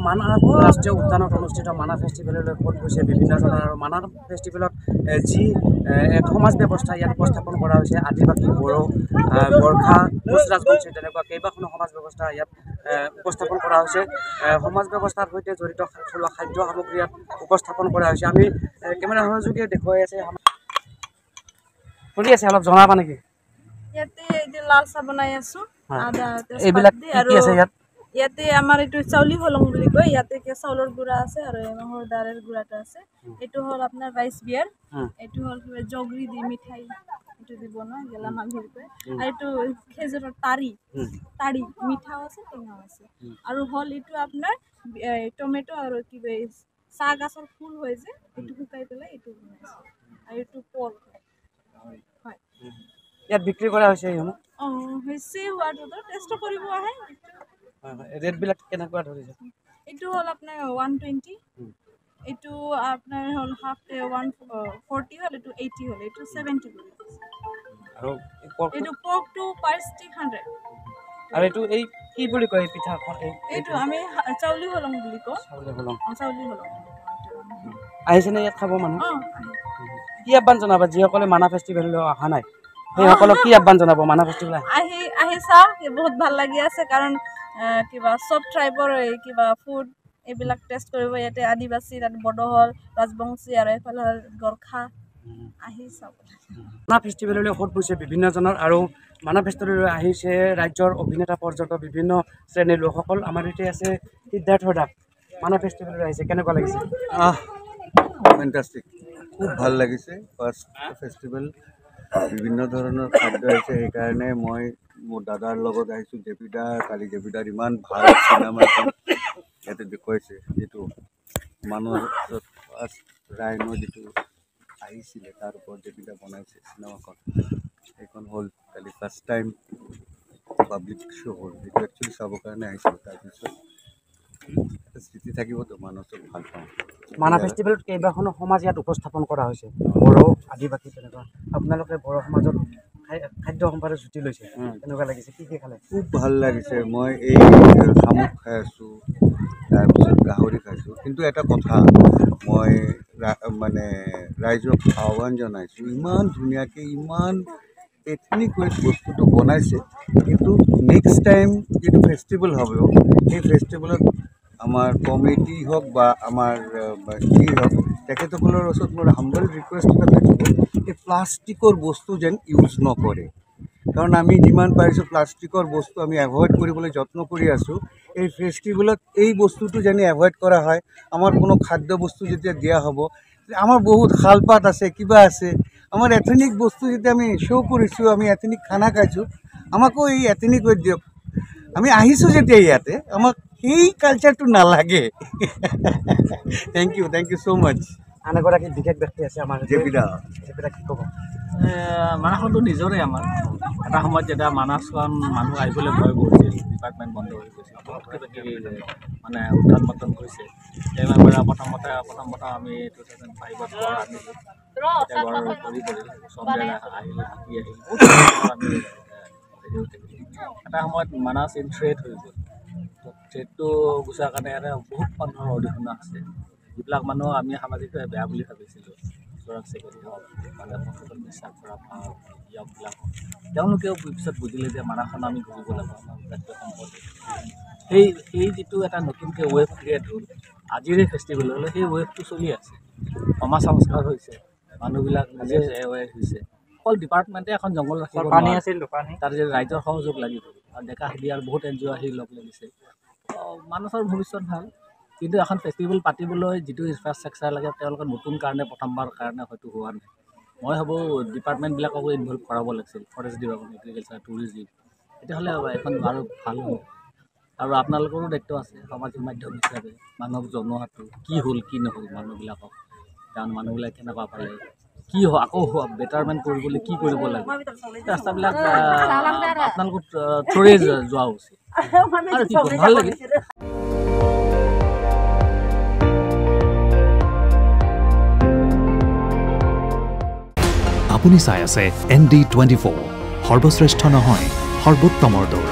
মানাহ ৰাষ্ট্ৰীয় উদ্যানত অনুষ্ঠিত মানাহ ফেষ্টিভেললৈ ক'ত গৈছে বিভিন্নজনৰ আৰু মানাহ ফেষ্টিভেলত যি এক সমাজ ব্যৱস্থা ইয়াত উপস্থাপন কৰা হৈছে আদিবাসী বড়ো গোৰ্খা কোচ ৰাজবংশী তেনেকুৱা কেইবাখনো সমাজ ব্যৱস্থা ইয়াত উপস্থাপন কৰা হৈছে সমাজ ব্যৱস্থাৰ সৈতে জড়িত থলুৱা খাদ্য সামগ্ৰী ইয়াত উপস্থাপন কৰা হৈছে আমি কেমেৰা সহযোগে দেখুৱাই আছে শুনি আছে অলপ জনাবা নেকি ইয়াতে লাল চাহ বনাই আছো আদা এইবিলাক কি আছে ইয়াত ইয়াতে আমাৰ এইটো চাউলি হলং বুলি কয় ইয়াতে চাউলৰ গুড়া আছে আৰু মাহৰ দাৰেৰ গুড়াটা আছে এইটো হল আপোনাৰ ৰাইচ বিয়াৰ এইটো হল জগৰি দি মিঠাই এইটো দিব ন গেলা মাঘিৰ কয় আৰু এইটো খেজুৰৰ তাৰি মিঠাও আছে টেঙাও আছে আৰু হল এইটো আপোনাৰ টমেটো আৰু কিবা চাহ গাছৰ ফুল হয় যে এইটো শুকাই পেলাই এইটো বনাইছে আৰু এইটো পৰ্ক হয় ইয়াত বিক্ৰী কৰা হৈছে এইসমূহ হৈছে হোৱাটো টেষ্ট কৰিব আহে ৰেট বিলাক কেনেকুৱা ধৰিছে এইটো হল আপোনাৰ 120 এইটো আপোনাৰ হল হাফ 140 হল এইটো 80 হল এইটো 70 আৰু এইটো পৰ্কটো পাৰ ষ্টিক 100 আৰু এইটো এই কি বুলি কয় পিঠাখন এইটো আমি চাউলি হলং বুলি কওঁ চাউলি হলং আহিছে নে ইয়াত খাব মানুহ কি আহ্বান জনাবা যিসকলে মানাহ ফেষ্টিভেললৈ অহা নাই সেইসকলক কি আহ্বান জনাব মানাহ ফেষ্টিভেল আহি চাওক বহুত ভাল লাগি আছে কাৰণ কিবা সব ট্ৰাইবৰ কিবা ফুড এইবিলাক টেষ্ট কৰিব ইয়াতে আদিবাসী বড়োহল ৰাজবংশী আৰু এইফালে হ'ল গোৰ্খা আহি চাওক মানাহ ফেষ্টিভেললৈ ক'ত গৈছে বিভিন্নজনৰ আৰু মানাহ ফেষ্টিভেললৈ আহিছে ৰাজ্যৰ অভিনেতা পৰ্যটক বিভিন্ন শ্ৰেণীৰ লোকসকল আমাৰ ইয়াতে আছে সিদ্ধাৰ্থ দাস মানাহ ফেষ্টিভেললৈ আহিছে কেনেকুৱা লাগিছে ফেণ্টাষ্টিক খুব ভাল লাগিছে ফাৰ্ষ্ট ফেষ্টিভেল বিভিন্ন ধৰণৰ খাদ্য আছে সেইকাৰণে মই মোৰ দাদাৰ লগত আহিছোঁ জেপিদা কালি জেপিদাৰ ইমান ভাল চিনেমা এখন ইয়াতে দেখুৱাইছে যিটো মানুহৰ ফাৰ্ষ্ট ৰাইনো যিটো আহিছিলে তাৰ ওপৰত জেপিদা বনাইছে চিনেমাখন সেইখন হ'ল কালি ফাৰ্ষ্ট টাইম পাব্লিক শ্ব' হ'ল যিটো একচুৱেলি চাবৰ কাৰণে আহিছিলোঁ তাৰপিছত এটা স্থিতি থাকিবতো মানুহ চব ভাল পাওঁ মানাহ ফেষ্টিভেলত কেইবাখনো সমাজ ইয়াত উপস্থাপন কৰা হৈছে বড়ো আদিবাসী তেনেকুৱা আপোনালোকে বড়ো সমাজত খাদ্য সম্ভাৰে জুতি লৈছে কেনেকুৱা লাগিছে কি খালে খুব ভাল লাগিছে মই এই শামুক খাই আছোঁ তাৰপিছত গাহৰি খাইছোঁ কিন্তু এটা কথা মই মানে ৰাইজক আহ্বান জনাইছোঁ ইমান ধুনীয়াকৈ ইমান এথনিক ৱেত বস্তুটো বনাইছে কিন্তু নেক্সট টাইম যিটো ফেষ্টিভেল হ'ব সেই ফেষ্টিভেলত আমাৰ কমিটি হওক বা আমাৰ যি হওক তেখেতসকলৰ ওচৰত মোৰ হাম্বল ৰিকুৱেষ্ট এটা থাকিব এই প্লাষ্টিকৰ বস্তু যেন ইউজ নকৰে কাৰণ আমি যিমান পাৰিছোঁ প্লাষ্টিকৰ বস্তু আমি এভইড কৰিবলৈ যত্ন কৰি আছোঁ এই ফেষ্টিভেলত এই বস্তুটো যেন এভইড কৰা হয় আমাৰ কোনো খাদ্য বস্তু যেতিয়া দিয়া হ'ব আমাৰ বহুত শালপাত আছে কিবা আছে আমাৰ এথেনিক বস্তু যেতিয়া আমি শ্ব' কৰিছোঁ আমি এথেনিক খানা খাইছোঁ আমাকো এই এথেনিক ৱেট দিয়ক আমি আহিছোঁ যেতিয়া ইয়াতে আমাক সেই কালচাৰটো নালাগে থেংক ইউ ছ' মাছ আন এগৰাকী বিশেষ ব্যক্তি আছে আমাৰ জেপিদা কি ক'ব মানাহখনটো নিজৰে আমাৰ এটা সময়ত যেতিয়া মানাহখন মানুহ আহিবলৈ ভয় কৰিছিল ডিপাৰ্টমেণ্ট বন্ধ হৈ গৈছিল বহুত কিবা কিবি মানে উত্থান পতন হৈছে সেইবাবে প্ৰথম কথা আমি 2005ত ঘৰ আনিলোঁ এতিয়া ঘৰ কৰি চব জেগা আহিল হাতী আহিল আমি এটা সময়ত মানাহ ইন থ্ৰেট হৈ গ'ল থ্ৰেটটো গুচাৰ কাৰণে ইয়াতে বহুত মানুহৰ অৰিহণা আছে যিবিলাক মানুহ আমি সামাজিকভাৱে বেয়া বুলি ভাবিছিলোঁ চোৰাং চিকাৰী হওক মানে বস্তুবোৰ বিশ্বাস কৰা য়ংবিলাক তেওঁলোকেও পিছত বুজিলে যে মানাহখন আমি ঘূৰিব লাগিব আমাৰ জাতীয় সম্পদ সেই যিটো এটা নতুনকৈ ৱেব ক্ৰিয়েট হ'ল আজিৰে ফেষ্টিভেল হ'লে সেই ৱেবটো চলি আছে সমাজ সংস্কাৰ হৈছে মানুহবিলাক নিজে এৱেৰ হৈছে অকল ডিপাৰ্টমেণ্টে এখন জংঘল ৰাখিব পানী আছিল তাৰ যে ৰাইজৰ সহযোগ লাগিব আৰু ডেকা হেৰি আৰু বহুত NGO আহি লগ লাগিছে মানাহৰ ভৱিষ্যত ভাল কিন্তু এখন ফেষ্টিভেল পাতিবলৈ যিটো ইনফ্ৰাষ্ট্ৰাকচাৰ লাগে তেওঁলোকে নতুন কাৰণে প্ৰথমবাৰ কাৰণে হয়তো হোৱা নাই মই ভাবোঁ ডিপাৰ্টমেণ্টবিলাককো ইনভলভ কৰাব লাগিছিল ফৰেষ্ট ডিপাৰ্টমেণ্ট এগ্ৰিকালচাৰ টুৰিজিম তেতিয়াহ'লে এখন আৰু ভাল হ'ব আৰু আপোনালোকৰো দায়িত্ব আছে সামাজিক মাধ্যম হিচাপে মানুহক জনোৱাটো কি হ'ল কি নহ'ল মানুহবিলাকক কাৰণ মানুহবিলাক কেনেকুৱা পালে কি আকৌ বেটাৰমেণ্ট কৰিবলৈ কি কৰিব লাগে ৰাস্তাবিলাক আপোনালোকৰ থ্ৰুৰে যোৱা উচিত আৰু কি ক'ম ভাল লাগে আপুনি চাই আছে ND24 সৰ্বশ্ৰেষ্ঠ নহয় সৰ্বোত্তমৰ দৌৰ